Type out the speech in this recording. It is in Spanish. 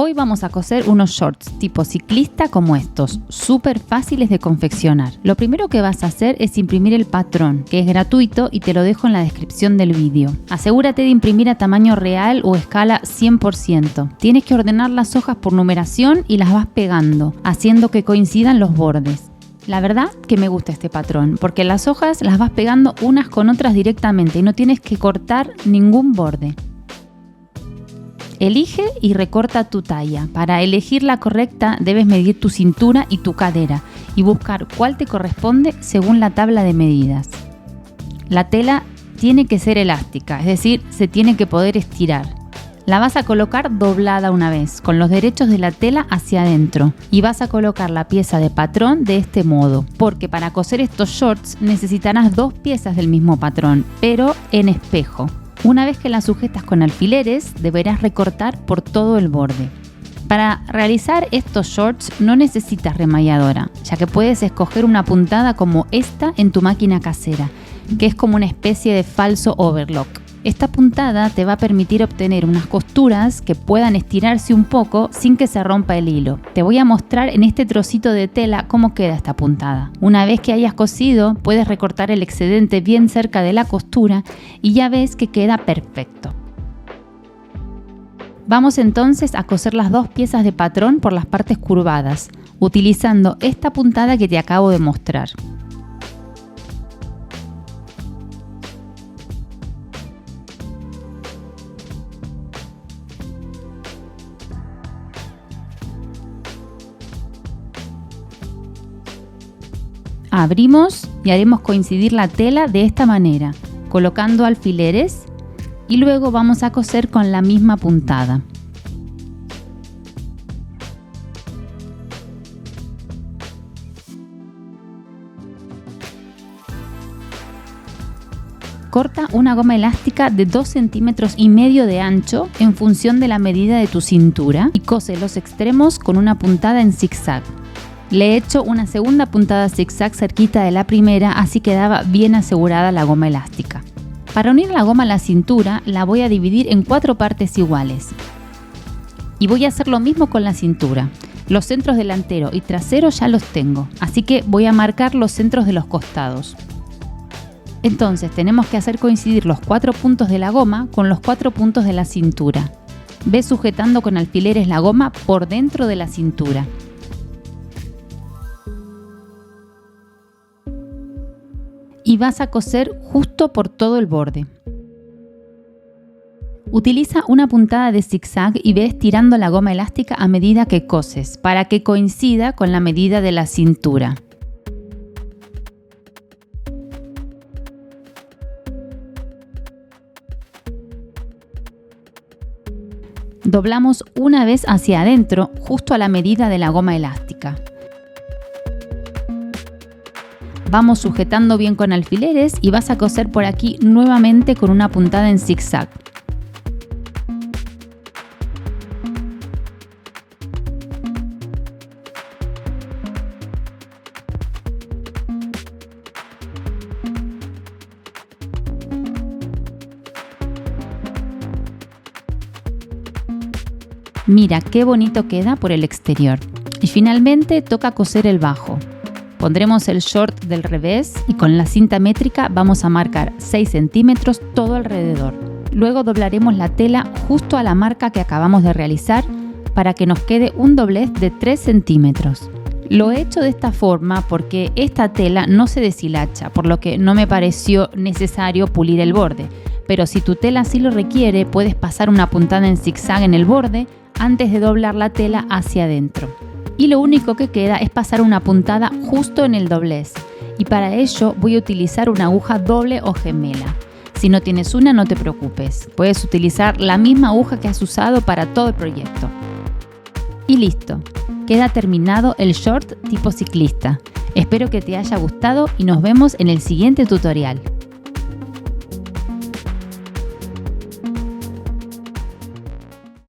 Hoy vamos a coser unos shorts tipo ciclista como estos, súper fáciles de confeccionar. Lo primero que vas a hacer es imprimir el patrón, que es gratuito y te lo dejo en la descripción del vídeo. Asegúrate de imprimir a tamaño real o escala 100%. Tienes que ordenar las hojas por numeración y las vas pegando, haciendo que coincidan los bordes. La verdad que me gusta este patrón, porque las hojas las vas pegando unas con otras directamente y no tienes que cortar ningún borde. Elige y recorta tu talla. Para elegir la correcta debes medir tu cintura y tu cadera y buscar cuál te corresponde según la tabla de medidas. La tela tiene que ser elástica, es decir, se tiene que poder estirar. La vas a colocar doblada una vez, con los derechos de la tela hacia adentro, y vas a colocar la pieza de patrón de este modo, porque para coser estos shorts necesitarás 2 piezas del mismo patrón, pero en espejo. Una vez que las sujetas con alfileres, deberás recortar por todo el borde. Para realizar estos shorts no necesitas remalladora, ya que puedes escoger una puntada como esta en tu máquina casera, que es como una especie de falso overlock. Esta puntada te va a permitir obtener unas costuras que puedan estirarse un poco sin que se rompa el hilo. Te voy a mostrar en este trocito de tela cómo queda esta puntada. Una vez que hayas cosido, puedes recortar el excedente bien cerca de la costura y ya ves que queda perfecto. Vamos entonces a coser las 2 piezas de patrón por las partes curvadas, utilizando esta puntada que te acabo de mostrar. Abrimos y haremos coincidir la tela de esta manera, colocando alfileres y luego vamos a coser con la misma puntada. Corta una goma elástica de 2,5 centímetros de ancho en función de la medida de tu cintura y cose los extremos con una puntada en zigzag. Le he hecho una segunda puntada zigzag cerquita de la primera, así quedaba bien asegurada la goma elástica. Para unir la goma a la cintura la voy a dividir en 4 partes iguales. Y voy a hacer lo mismo con la cintura. Los centros delantero y trasero ya los tengo, así que voy a marcar los centros de los costados. Entonces tenemos que hacer coincidir los 4 puntos de la goma con los 4 puntos de la cintura. Ve sujetando con alfileres la goma por dentro de la cintura. Y vas a coser justo por todo el borde. Utiliza una puntada de zigzag y ve estirando la goma elástica a medida que coses, para que coincida con la medida de la cintura. Doblamos una vez hacia adentro, justo a la medida de la goma elástica. Vamos sujetando bien con alfileres y vas a coser por aquí nuevamente con una puntada en zigzag. Mira qué bonito queda por el exterior. Y finalmente toca coser el bajo. Pondremos el short del revés y con la cinta métrica vamos a marcar 6 centímetros todo alrededor. Luego doblaremos la tela justo a la marca que acabamos de realizar para que nos quede un doblez de 3 centímetros. Lo he hecho de esta forma porque esta tela no se deshilacha, por lo que no me pareció necesario pulir el borde. Pero si tu tela sí lo requiere, puedes pasar una puntada en zigzag en el borde antes de doblar la tela hacia adentro. Y lo único que queda es pasar una puntada justo en el doblez, y para ello voy a utilizar una aguja doble o gemela. Si no tienes una, no te preocupes, puedes utilizar la misma aguja que has usado para todo el proyecto. Y listo, queda terminado el short tipo ciclista. Espero que te haya gustado y nos vemos en el siguiente tutorial.